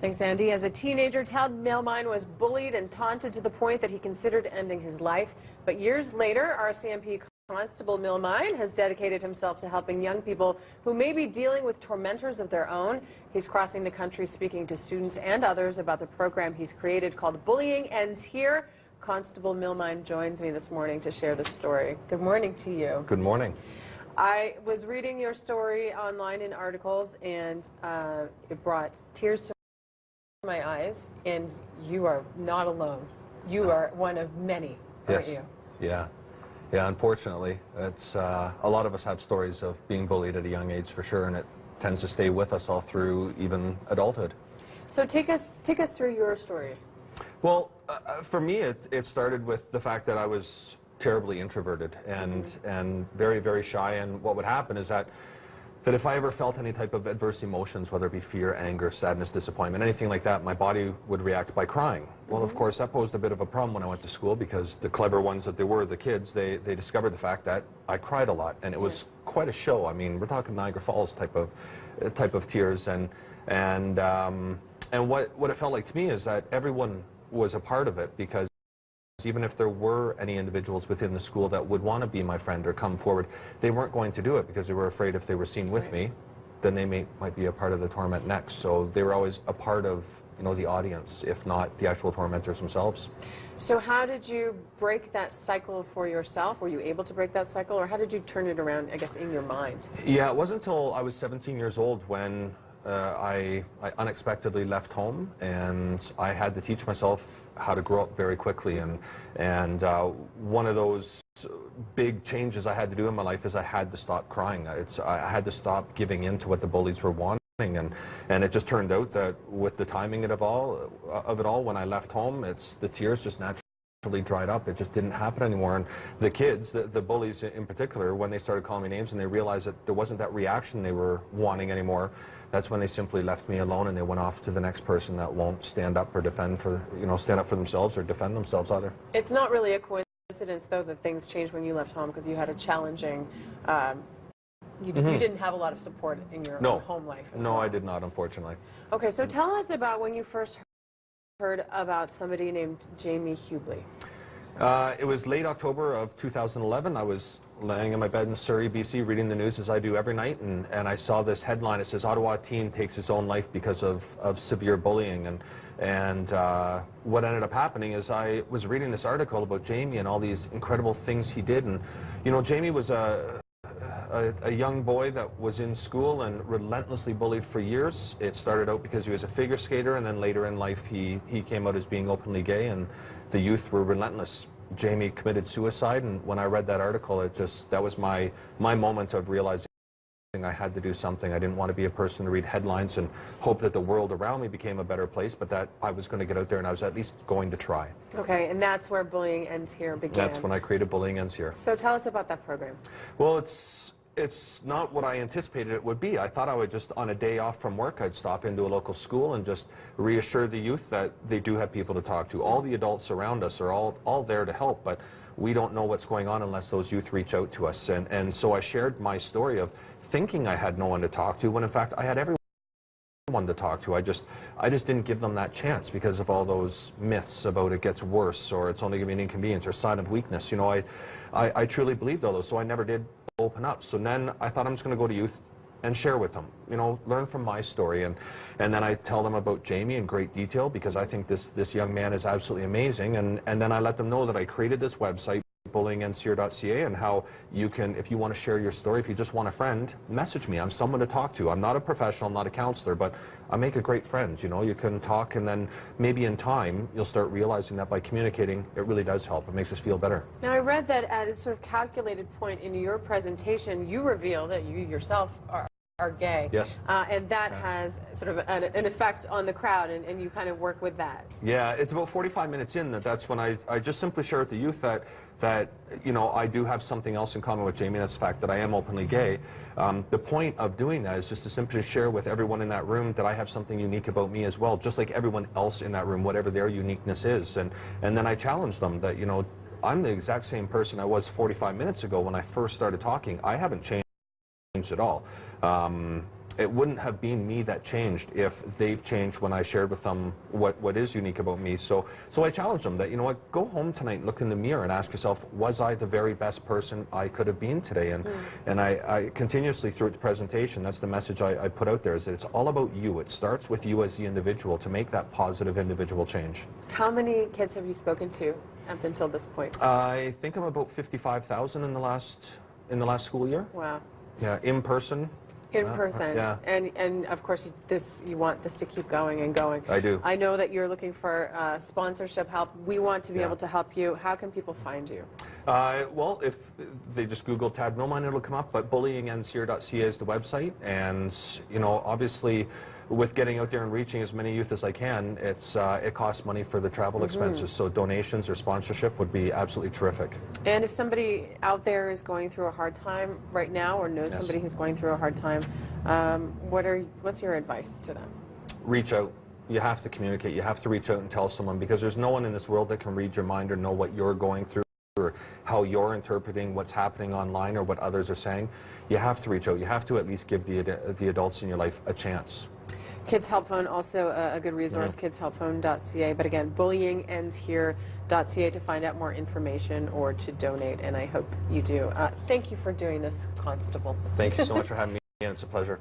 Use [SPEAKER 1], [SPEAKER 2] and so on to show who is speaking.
[SPEAKER 1] Thanks, Andy. As a teenager, Tad Milmine was bullied and taunted to the point that he considered ending his life. But years later, RCMP Constable Milmine has dedicated himself to helping young people who may be dealing with tormentors of their own. He's crossing the country speaking to students and others about the program he's created called Bullying Ends Here. Constable Milmine joins me this morning to share the story. Good morning to you.
[SPEAKER 2] Good morning.
[SPEAKER 1] I was reading your story online in articles, and it brought tears to my eyes, and you are not alone. You are one of many, aren't you?
[SPEAKER 2] Yeah. Yeah, unfortunately. It's, a lot of us have stories of being bullied at a young age for sure, and it tends to stay with us all through even adulthood.
[SPEAKER 1] So take us through your story.
[SPEAKER 2] Well, for me, it started with the fact that I was terribly introverted and very, very shy, and what would happen is that if I ever felt any type of adverse emotions, whether it be fear, anger, sadness, disappointment, anything like that, my body would react by crying. Well, of course, that posed a bit of a problem when I went to school, because the clever ones that they were, the kids, they discovered the fact that I cried a lot, and it was quite a show. I mean, we're talking Niagara Falls type of tears, and what it felt like to me is that everyone was a part of it, because even if there were any individuals within the school that would want to be my friend or come forward, they weren't going to do it because they were afraid if they were seen with me, then they might be a part of the torment next. So they were always a part of, you know, the audience, if not the actual tormentors themselves.
[SPEAKER 1] So how did you break that cycle for yourself? Were you able to break that cycle, or how did you turn it around, I guess, in your mind? Yeah,
[SPEAKER 2] it wasn't until I was 17 years old when I unexpectedly left home, and I had to teach myself how to grow up very quickly, and one of those big changes I had to do in my life is I had to stop crying. I had to stop giving in to what the bullies were wanting, and it just turned out that with the timing of it all, when I left home, the tears just naturally dried up. It just didn't happen anymore. And the kids, the bullies in particular, when they started calling me names and they realized that there wasn't that reaction they were wanting anymore, that's when they simply left me alone, and they went off to the next person that won't stand up or stand up for themselves or defend themselves either.
[SPEAKER 1] It's not really a coincidence, though, that things changed when you left home, because you had a challenging, you didn't have a lot of support in your own home life as well.
[SPEAKER 2] No, I did not, unfortunately.
[SPEAKER 1] Okay, so tell us about when you first heard about somebody named Jamie Hubley.
[SPEAKER 2] It was late October of 2011. I was laying in my bed in Surrey, BC, reading the news as I do every night, and I saw this headline. It says, Ottawa teen takes his own life because of severe bullying. And what ended up happening is I was reading this article about Jamie and all these incredible things he did. And, you know, Jamie was a young boy that was in school and relentlessly bullied for years. It started out because he was a figure skater, and then later in life he came out as being openly gay, and the youth were relentless. Jamie committed suicide, and when I read that article, that was my moment of realizing I had to do something. I didn't want to be a person to read headlines and hope that the world around me became a better place, but that I was going to get out there and I was at least going to try.
[SPEAKER 1] Okay, and that's where Bullying Ends Here began.
[SPEAKER 2] That's when I created Bullying Ends Here.
[SPEAKER 1] So tell us about that program.
[SPEAKER 2] Well, it's not what I anticipated it would be. I thought I would just, on a day off from work, I'd stop into a local school and just reassure the youth that they do have people to talk to. All the adults around us are all there to help, but we don't know what's going on unless those youth reach out to us. And so I shared my story of thinking I had no one to talk to, when in fact I had everyone to talk to. I just didn't give them that chance because of all those myths about it gets worse, or it's only going to be an inconvenience, or sign of weakness. You know, I truly believed all those, so I never did open up. So then I thought I'm just going to go to youth and share with them, you know, learn from my story, and then I tell them about Jamie in great detail, because I think this young man is absolutely amazing, and then I let them know that I created this website, bullyingendshere.ca, and how you can, if you want to share your story, if you just want a friend, message me. I'm someone to talk to. I'm not a professional, I'm not a counselor, but I make a great friend. You know, you can talk, and then maybe in time you'll start realizing that by communicating, it really does help. It makes us feel better.
[SPEAKER 1] Now, I read that at a sort of calculated point in your presentation, you reveal that you yourself are gay.
[SPEAKER 2] Yes.
[SPEAKER 1] And that has sort of an effect on the crowd, and you kind of work with that.
[SPEAKER 2] Yeah, it's about 45 minutes in that's when I just simply share with the youth that you know, I do have something else in common with Jamie. That's the fact that I am openly gay. The point of doing that is just to simply share with everyone in that room that I have something unique about me as well, just like everyone else in that room, whatever their uniqueness is. And then I challenge them that, you know, I'm the exact same person I was 45 minutes ago when I first started talking. I haven't changed at all. it wouldn't have been me that changed if they've changed when I shared with them what is unique about me. So I challenged them that, you know what, go home tonight and look in the mirror and ask yourself, was I the very best person I could have been today? And I continuously throughout the presentation, that's the message I put out there, is that it's all about you. It starts with you as the individual to make that positive individual change.
[SPEAKER 1] How many kids have you spoken to up until this point?
[SPEAKER 2] I think I'm about 55,000 in the last school year.
[SPEAKER 1] Wow.
[SPEAKER 2] Yeah, in person.
[SPEAKER 1] In person.
[SPEAKER 2] Yeah.
[SPEAKER 1] And of course, you want this to keep going and going.
[SPEAKER 2] I do.
[SPEAKER 1] I know that you're looking for sponsorship help. We want to be able to help you. How can people find you?
[SPEAKER 2] Well, if they just Google Tad Milmine, it'll come up, but bullyingenshere.ca is the website. And, you know, obviously, with getting out there and reaching as many youth as I can, it costs money for the travel expenses. So donations or sponsorship would be absolutely terrific.
[SPEAKER 1] And if somebody out there is going through a hard time right now, or knows somebody who's going through a hard time, what's your advice to them?
[SPEAKER 2] Reach out. You have to communicate. You have to reach out and tell someone, because there's no one in this world that can read your mind or know what you're going through or how you're interpreting what's happening online or what others are saying. You have to reach out. You have to at least give the adults in your life a chance.
[SPEAKER 1] Kids Help Phone, also a good resource, kidshelpphone.ca. But again, bullyingendshere.ca to find out more information or to donate, and I hope you do. Thank you for doing this, Constable.
[SPEAKER 2] Thank you so much for having me, and it's a pleasure.